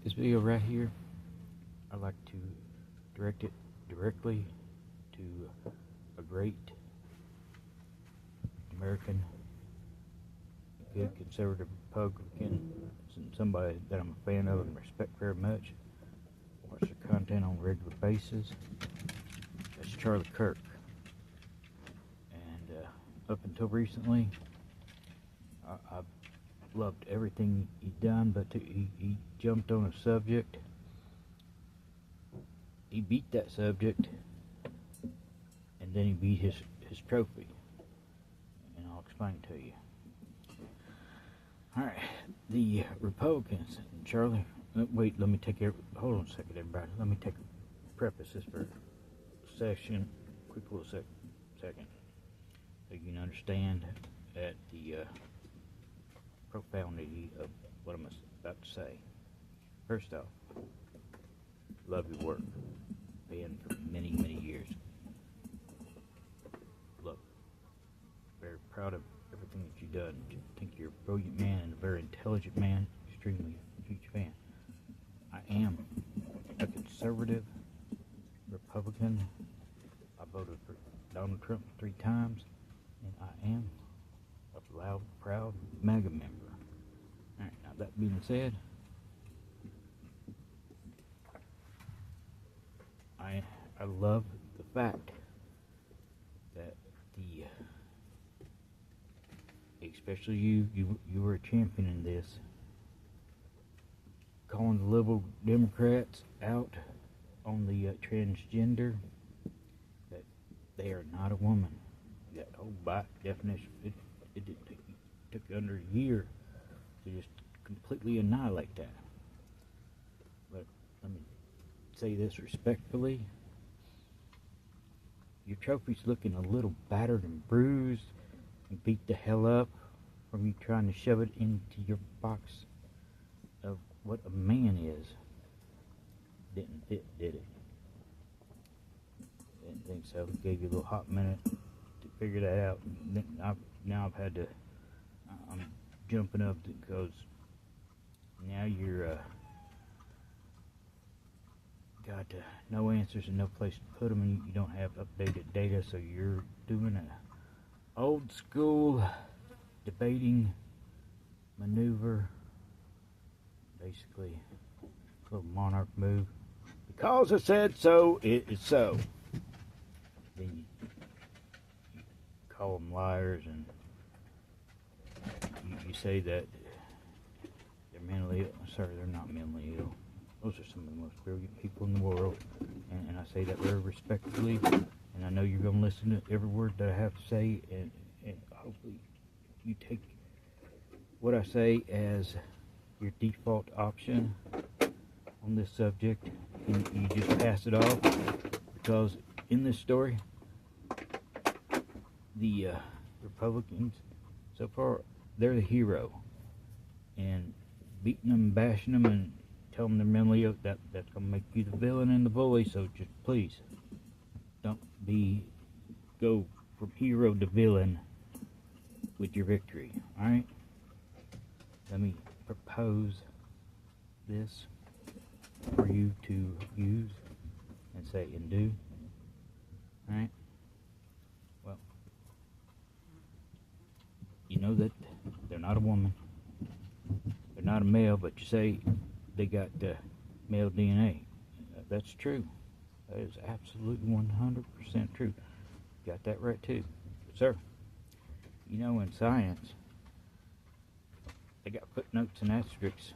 This video right here, I'd like to direct it directly to a great American, good conservative Republican, somebody that I'm a fan of and respect very much. Watch their content on a regular basis. That's Charlie Kirk. And up until recently, I've loved everything he's done, but he jumped on a subject. He beat that subject, and then he beat his trophy. And I'll explain to you. Alright, the Republicans, Charlie, wait, let me take it, hold on a second, everybody. Let me preface this for a session, quick little second, so you can understand that the profundity of what I'm about to say. First off, love your work. Been for many, many years. Look, very proud of everything that you've done. I think you're a brilliant man and a very intelligent man. Extremely huge fan. I am a conservative Republican. I voted for Donald Trump 3 times, and I am a loud, proud MAGA member. Alright, now that being said, I love the fact that especially you were a champion in this, calling the liberal Democrats out on the transgender, that they are not a woman. That whole by definition, it took under a year to just completely annihilate that. But let me say this respectfully. Your trophy's looking a little battered and bruised and beat the hell up from you trying to shove it into your box of what a man is. Didn't fit, did it? Didn't think so. Gave you a little hot minute to figure that out. Now I've had to, I'm jumping up because now you're got no answers and no place to put them, and you don't have updated data, so you're doing an old school debating maneuver, basically a little monarch move. Because I said so, it is so. Then you call them liars, and you say that they're mentally ill. Sorry, they're not mentally ill. Those are some of the most brilliant people in the world, and I say that very respectfully, and I know you're going to listen to every word that I have to say, and hopefully you take what I say as your default option on this subject, and you just pass it off, because in this story, the Republicans, so far, they're the hero, and beating them, bashing them, and tell them they're mentally ill, that's going to make you the villain and the bully. So just please don't go from hero to villain with your victory. Alright, let me propose this for you to use and say and do. Alright, well, you know that they're not a woman, they're not a male, but you say they got male DNA. That's true. That is absolutely 100% true. Got that right too. Sir, you know, in science, they got footnotes and asterisks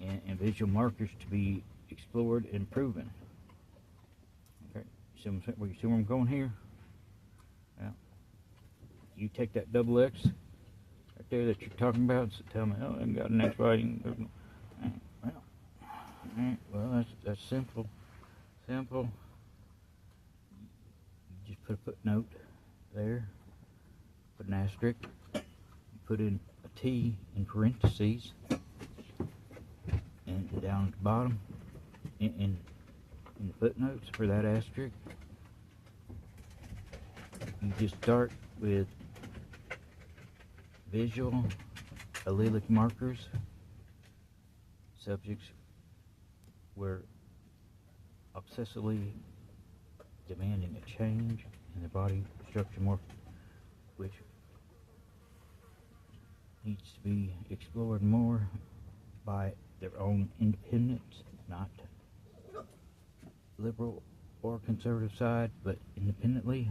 and visual markers to be explored and proven. Okay, you see where I'm going here? Well, you take that double X right there that you're talking about and tell me, oh, I ain't got an X, right? Well, that's simple. You just put a footnote there, put an asterisk, you put in a T in parentheses, and down at the bottom, in the footnotes for that asterisk, you just start with visual allelic markers, subjects we're obsessively demanding a change in their body structure more, which needs to be explored more by their own independence, not liberal or conservative side, but independently,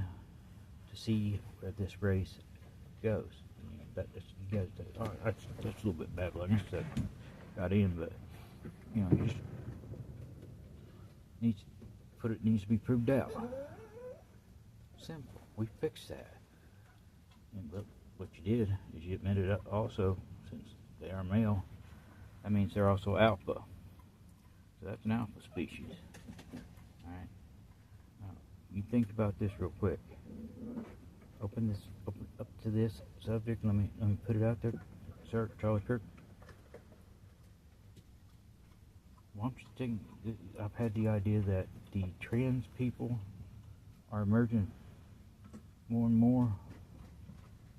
to see where this race goes. You know, you guys, that's a little bit babbling that got in, but you know, just needs to be proved out. Simple. We fixed that. But what you did is you admitted also, since they are male, that means they're also alpha. So that's an alpha species. Alright? Now, you think about this real quick. Open up to this subject. Let me put it out there, sir, Charlie Kirk. Why don't you think, I've had the idea that the trans people are emerging more and more,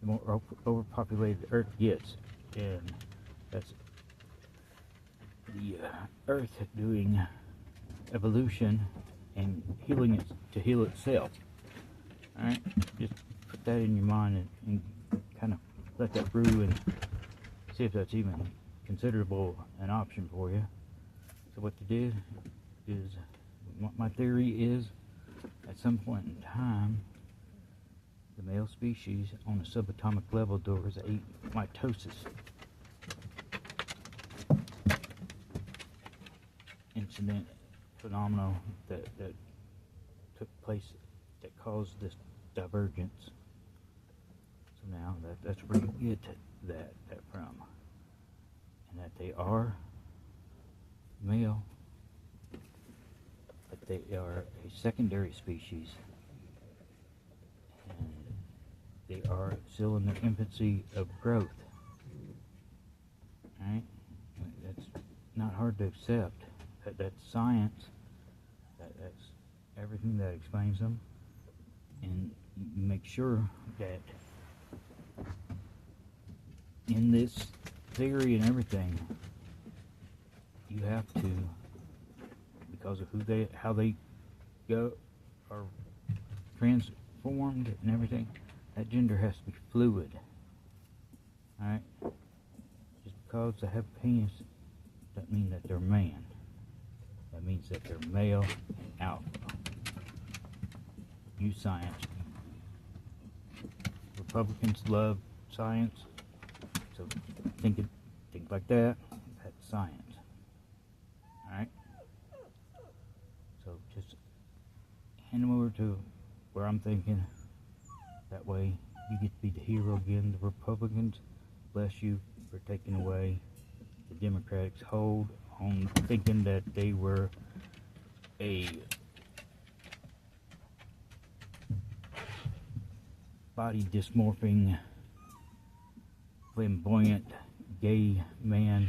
the more overpopulated the Earth gets, and that's the Earth doing evolution and healing it to heal itself. Alright? Just put that in your mind and kind of let that brew and see if that's even considerable an option for you. So what they did is, my theory is, at some point in time, the male species on a subatomic level, there was a mitosis incident, phenomenon that took place that caused this divergence. So now that's where you get that from, and that they are male, but they are a secondary species, and they are still in their infancy of growth. Alright? That's not hard to accept. That's science. That's everything that explains them. And you make sure that in this theory and everything, you have to, because of how they go, are transformed and everything, that gender has to be fluid. Alright? Just because they have a penis doesn't mean that they're man. That means that they're male and alpha. Use science. Republicans love science, so think like that. That's science. Alright? So just hand them over to where I'm thinking. That way you get to be the hero again. The Republicans, bless you for taking away the Democrats' hold on thinking that they were a body dysmorphing, flamboyant, gay man.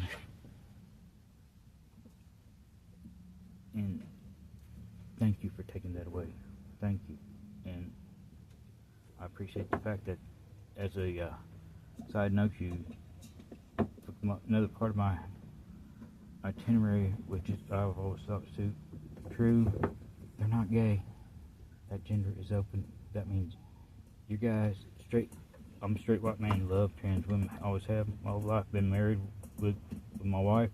And thank you for taking that away. Thank you. And I appreciate the fact that, as a side note, you took another part of my itinerary, which is I've always thought was true. They're not gay. That gender is open. That means you guys straight. I'm a straight white man. Love trans women. Always have my whole life. Been married with my wife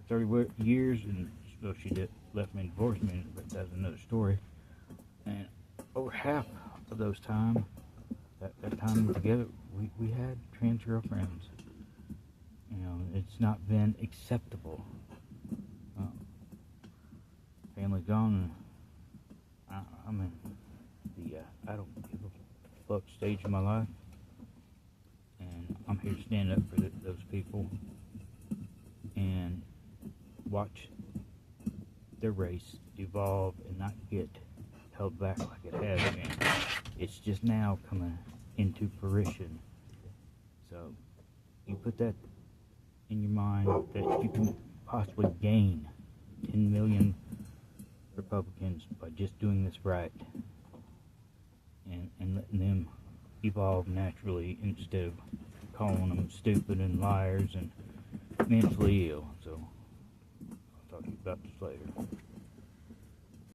for 30 years, and so she left me and divorced me. But that's another story. And over half of those time, that time together, we had trans girlfriends. You know, it's not been acceptable. Family's gone, and I'm in the I don't give a fuck stage of my life, and I'm here to stand up for those people and watch their race evolve and not get held back like it has been. It's just now coming into fruition. So you put that in your mind that you can possibly gain 10 million Republicans by just doing this right and letting them evolve naturally instead of calling them stupid and liars and mentally ill. So I'll talk talk to you about this later.